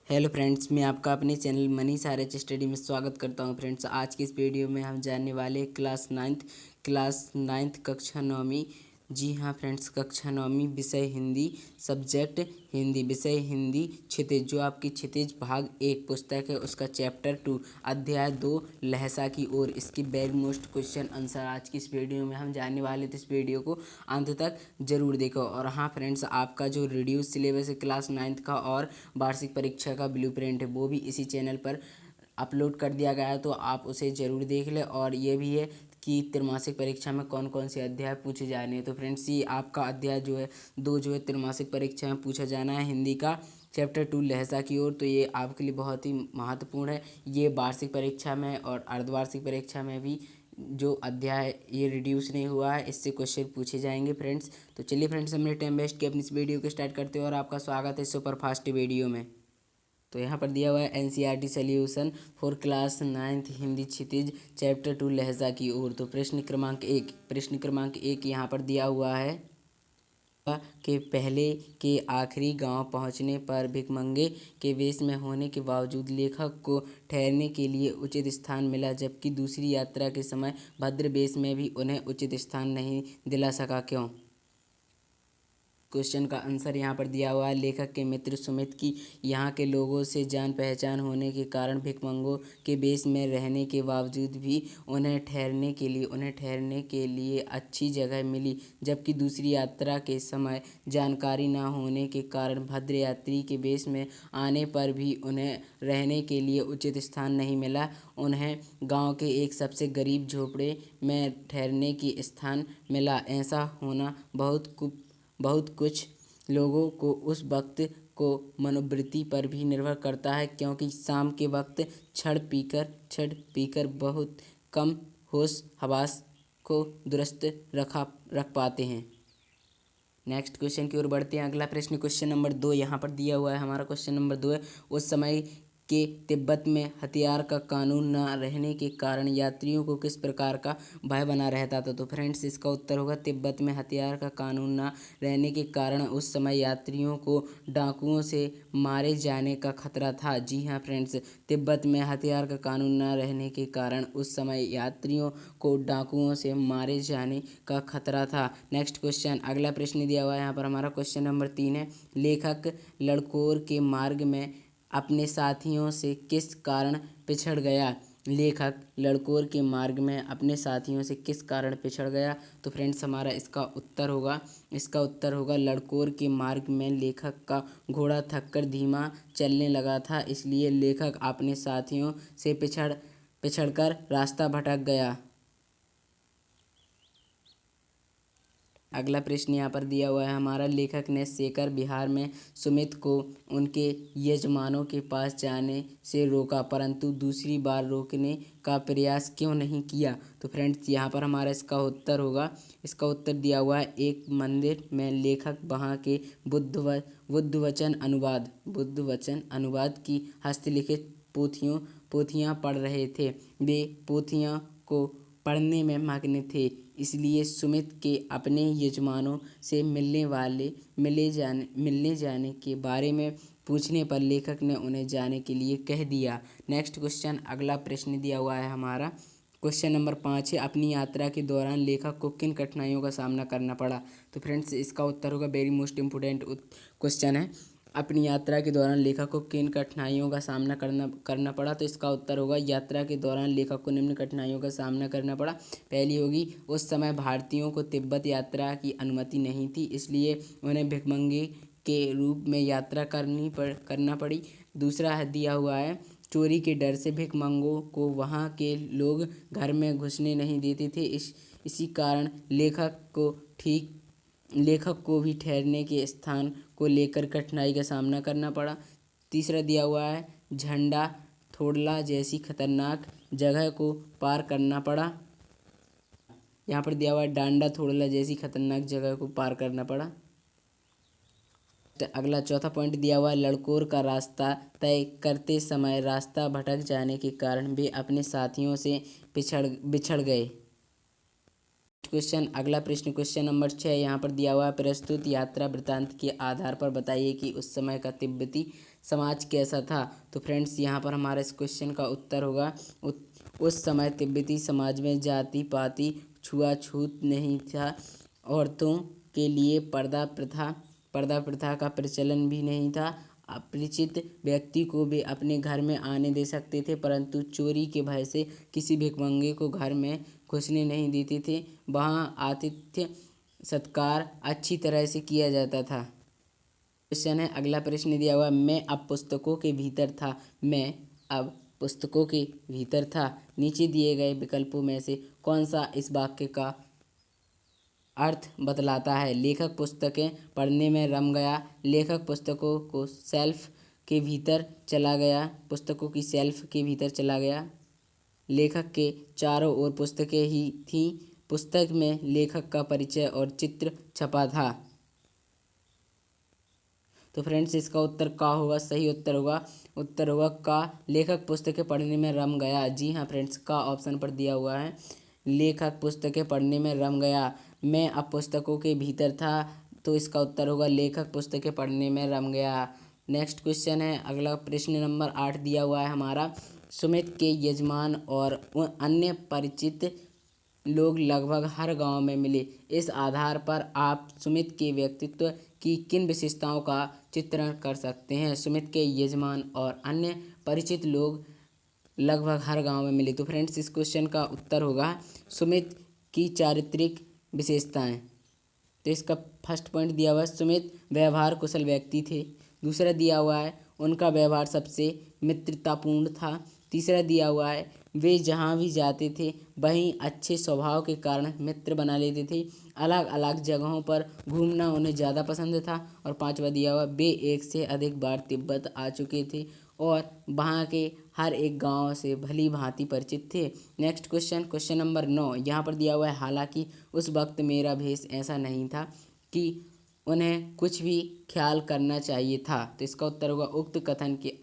Hello friends, मैं आपका अपने चैनल मनीष आर्य स्टडी में स्वागत करता हूं। फ्रेंड्स, आज की इस वीडियो में हम जानने वाले क्लास नाइन्थ कक्षा नौवीं। जी हाँ फ्रेंड्स, कक्षा नौवीं, विषय हिंदी, सब्जेक्ट हिंदी, विषय हिंदी, क्षितिज, जो आपकी क्षितिज भाग 1 पुस्तक है, उसका चैप्टर 2 अध्याय 2 लहसा की ओर। इसकी वेरी मोस्ट क्वेश्चन आंसर आज की इस वीडियो में हम जानने वाले, तो इस वीडियो को अंत तक जरूर देखो। और हाँ फ्रेंड्स, आपका जो रिड्यूस सिलेबस है क्लास नाइन्थ का और वार्षिक परीक्षा का ब्लूप्रिंट है, वो भी इसी चैनल पर अपलोड कर दिया गया है, तो आप उसे ज़रूर देख लें। और ये भी है कि त्रैमासिक परीक्षा में कौन कौन से अध्याय पूछे जाने हैं। तो फ्रेंड्स, ये आपका अध्याय जो है 2 जो है त्रैमासिक परीक्षा में पूछा जाना है, हिंदी का चैप्टर 2 लहजा की ओर। तो ये आपके लिए बहुत ही महत्वपूर्ण है। ये वार्षिक परीक्षा में और अर्धवार्षिक परीक्षा में भी जो अध्याय ये रिड्यूस नहीं हुआ है, इससे क्वेश्चन पूछे जाएंगे फ्रेंड्स। तो चलिए फ्रेंड्स, हमने टाइम वेस्ट किया, अपनी इस वीडियो को स्टार्ट करते हैं और आपका स्वागत है सुपर फास्ट वीडियो में। तो यहाँ पर दिया हुआ है NCERT solution for class ninth Hindi Kshitij chapter 2 लहजा की ओर। तो प्रश्न क्रमांक एक यहाँ पर दिया हुआ है के पहले के आखिरी गांव पहुंचने पर भिखमंगे के वेश में होने के बावजूद लेखक को ठहरने के लिए उचित स्थान मिला, जबकि दूसरी यात्रा के समय भद्र वेश में भी उन्हें उचित स्थान नहीं दिला सका, क्यों? क्वेश्चन का आंसर यहाँ पर दिया हुआ है। लेखक के मित्र सुमित की यहाँ के लोगों से जान पहचान होने के कारण भिखमंगों के बेस में रहने के बावजूद भी उन्हें ठहरने के लिए अच्छी जगह मिली, जबकि दूसरी यात्रा के समय जानकारी न होने के कारण भद्र यात्री के बेस में आने पर भी उन्हें रहने के लिए उचित स्थान नहीं मिला। उन्हें गांव के एक सबसे गरीब झोपड़े में ठहरने की स्थान मिला। ऐसा होना बहुत कुछ लोगों को उस वक्त को मनोवृत्ति पर भी निर्भर करता है, क्योंकि शाम के वक्त छड़ पीकर बहुत कम होश हवास को दुरुस्त रख पाते हैं। नेक्स्ट क्वेश्चन की ओर बढ़ते हैं। अगला प्रश्न क्वेश्चन नंबर 2 यहाँ पर दिया हुआ है। हमारा क्वेश्चन नंबर 2 है, उस समय के तिब्बत में हथियार का कानून न रहने के कारण यात्रियों को किस प्रकार का भय बना रहता था? तो फ्रेंड्स, इसका उत्तर होगा तिब्बत में हथियार का कानून न रहने के कारण उस समय यात्रियों को डाकुओं से मारे जाने का खतरा था। जी हाँ फ्रेंड्स, तिब्बत में हथियार का कानून न रहने के कारण उस समय यात्रियों को डाकुओं से मारे जाने का खतरा था। नेक्स्ट क्वेश्चन, अगला प्रश्न दिया हुआ है यहाँ पर। हमारा क्वेश्चन नंबर 3 है, लेखक लड़कोर के मार्ग में अपने साथियों से किस कारण पिछड़ गया? लेखक लड़कोर के मार्ग में अपने साथियों से किस कारण पिछड़ गया? तो फ्रेंड्स, हमारा इसका उत्तर होगा लड़कोर के मार्ग में लेखक का घोड़ा थककर धीमा चलने लगा था, इसलिए लेखक अपने साथियों से पिछड़कर रास्ता भटक गया। अगला प्रश्न यहाँ पर दिया हुआ है हमारा, लेखक ने शेखर विहार में सुमित को उनके यजमानों के पास जाने से रोका, परंतु दूसरी बार रोकने का प्रयास क्यों नहीं किया? तो फ्रेंड्स, यहाँ पर हमारा इसका उत्तर दिया हुआ है, एक मंदिर में लेखक वहाँ के बुद्ध वचन अनुवाद की हस्तलिखित पोथियाँ पढ़ रहे थे। वे पोथियों को पढ़ने में मग्न थे, इसलिए सुमित के अपने यजमानों से मिलने जाने के बारे में पूछने पर लेखक ने उन्हें जाने के लिए कह दिया। नेक्स्ट क्वेश्चन, अगला प्रश्न दिया हुआ है हमारा क्वेश्चन नंबर 5 है, अपनी यात्रा के दौरान लेखक को किन कठिनाइयों का सामना करना पड़ा? तो फ्रेंड्स, इसका उत्तर होगा, वेरी मोस्ट इम्पोर्टेंट क्वेश्चन है, अपनी यात्रा के दौरान लेखक को किन कठिनाइयों का सामना करना पड़ा? तो इसका उत्तर होगा, यात्रा के दौरान लेखक को निम्न कठिनाइयों का सामना करना पड़ा। पहली होगी, उस समय भारतीयों को तिब्बत यात्रा की अनुमति नहीं थी, इसलिए उन्हें भिखमंगे के रूप में यात्रा करना पड़ी। दूसरा है दिया हुआ है, चोरी के डर से भिखमंगों को वहाँ के लोग घर में घुसने नहीं देते थे, इसी कारण लेखक को भी ठहरने के स्थान को लेकर कठिनाई का सामना करना पड़ा। तीसरा दिया हुआ है, झंडा थोड़ला जैसी खतरनाक जगह को पार करना पड़ा। यहाँ पर दिया हुआ है, डांडा थोड़ला जैसी खतरनाक जगह को पार करना पड़ा। तो अगला चौथा पॉइंट दिया हुआ है, लड़कोर का रास्ता तय करते समय रास्ता भटक जाने के कारण वे अपने साथियों से बिछड़ गए। क्वेश्चन, अगला प्रश्न क्वेश्चन नंबर 6 यहाँ पर दिया हुआ है, प्रस्तुत यात्रा वृत्तांत के आधार पर बताइए कि उस समय का तिब्बती समाज कैसा था। तो फ्रेंड्स यहाँ पर हमारा इस क्वेश्चन का उत्तर होगा, उस समय तिब्बती समाज में जाति पाति छुआछूत नहीं था। औरतों के लिए पर्दा प्रथा का प्रचलन भी नहीं था। अपरिचित व्यक्ति को भी अपने घर में आने दे सकते थे, परंतु चोरी के भय से किसी भिखमंगे को घर में घुसने नहीं देते थे। वहाँ आतिथ्य सत्कार अच्छी तरह से किया जाता था। क्वेश्चन है, अगला प्रश्न दिया हुआ, मैं अब पुस्तकों के भीतर था। मैं अब पुस्तकों के भीतर था। नीचे दिए गए विकल्पों में से कौन सा इस वाक्य का अर्थ बतलाता है। लेखक पुस्तकें पढ़ने में रम गया। लेखक पुस्तकों को शेल्फ के भीतर चला गया। पुस्तकों की शेल्फ के भीतर चला गया। लेखक के चारों ओर पुस्तकें ही थीं। पुस्तक में लेखक का परिचय और चित्र छपा था। तो फ्रेंड्स इसका उत्तर का होगा, सही उत्तर होगा का, लेखक पुस्तकें पढ़ने में रम गया। जी हाँ फ्रेंड्स, का ऑप्शन पर दिया हुआ है, लेखक पुस्तकें पढ़ने में रम गया। मैं अब पुस्तकों के भीतर था, तो इसका उत्तर होगा लेखक पुस्तकें पढ़ने में रम गया। नेक्स्ट क्वेश्चन है, अगला प्रश्न नंबर 8 दिया हुआ है हमारा, सुमित के यजमान और अन्य परिचित लोग लगभग हर गांव में मिले। इस आधार पर आप सुमित के व्यक्तित्व की किन विशेषताओं का चित्रण कर सकते हैं। सुमित के यजमान और अन्य परिचित लोग लगभग हर गांव में मिले। तो फ्रेंड्स इस क्वेश्चन का उत्तर होगा सुमित की चारित्रिक विशेषताएं। तो इसका फर्स्ट पॉइंट दिया हुआ है, सुमित व्यवहार कुशल व्यक्ति थे। दूसरा दिया हुआ है, उनका व्यवहार सबसे मित्रतापूर्ण था। तीसरा दिया हुआ है, वे जहाँ भी जाते थे वहीं अच्छे स्वभाव के कारण मित्र बना लेते थे। अलग अलग जगहों पर घूमना उन्हें ज़्यादा पसंद था। और पांचवा दिया हुआ, वे एक से अधिक बार तिब्बत आ चुके थे और वहाँ के हर एक गांव से भली भांति परिचित थे। नेक्स्ट क्वेश्चन, क्वेश्चन नंबर 9 यहाँ पर दिया हुआ है, हालांकि उस वक्त मेरा भेष ऐसा नहीं था कि उन्हें कुछ भी ख्याल करना चाहिए था। तो इसका उत्तर होगा उक्त कथन के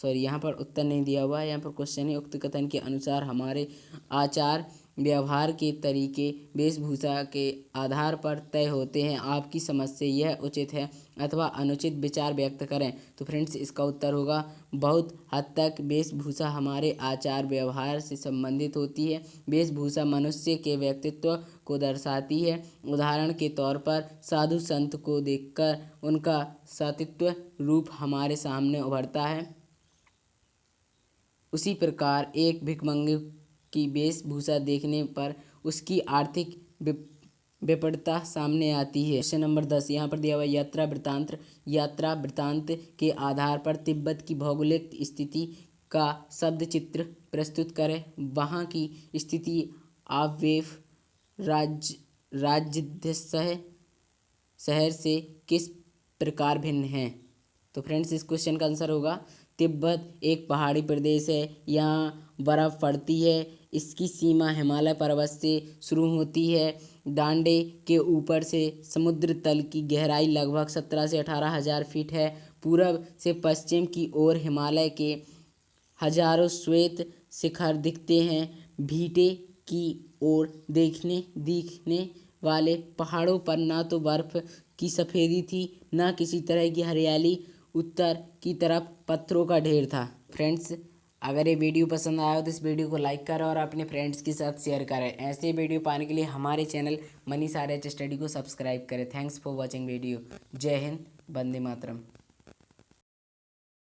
यहाँ पर उत्तर नहीं दिया हुआ है, यहाँ पर क्वेश्चन है, उक्त कथन के अनुसार हमारे आचार व्यवहार के तरीके वेशभूषा के आधार पर तय होते हैं। आपकी समझ से यह उचित है अथवा अनुचित विचार व्यक्त करें। तो फ्रेंड्स इसका उत्तर होगा, बहुत हद तक वेशभूषा हमारे आचार व्यवहार से संबंधित होती है। वेशभूषा मनुष्य के व्यक्तित्व को दर्शाती है। उदाहरण के तौर पर साधु संत को देखकर उनका सतीत्व रूप हमारे सामने उभरता है। उसी प्रकार एक भिखमंगे की वेशभूषा देखने पर उसकी आर्थिक विपन्नता सामने आती है। क्वेश्चन नंबर 10 यहाँ पर दिया हुआ है, यात्रा वृत्तांत के आधार पर तिब्बत की भौगोलिक स्थिति का शब्द चित्र प्रस्तुत करें। वहाँ की स्थिति आबवेव राजध्वज शहर से किस प्रकार भिन्न है। तो फ्रेंड्स इस क्वेश्चन का आंसर होगा, तिब्बत एक पहाड़ी प्रदेश है, यहाँ बर्फ़ पड़ती है। इसकी सीमा हिमालय पर्वत से शुरू होती है। डांडे के ऊपर से समुद्र तल की गहराई लगभग 17 से 18 हज़ार फीट है। पूरब से पश्चिम की ओर हिमालय के हजारों श्वेत शिखर दिखते हैं। भीटे की ओर दिखने वाले पहाड़ों पर न तो बर्फ की सफ़ेदी थी न किसी तरह की हरियाली। उत्तर की तरफ पत्थरों का ढेर था। फ्रेंड्स अगर ये वीडियो पसंद आया हो तो इस वीडियो को लाइक करें और अपने फ्रेंड्स के साथ शेयर करें। ऐसे वीडियो पाने के लिए हमारे चैनल मनीष आर्य स्टडी को सब्सक्राइब करें। Thanks for watching video. जय हिंद, वंदे मातरम।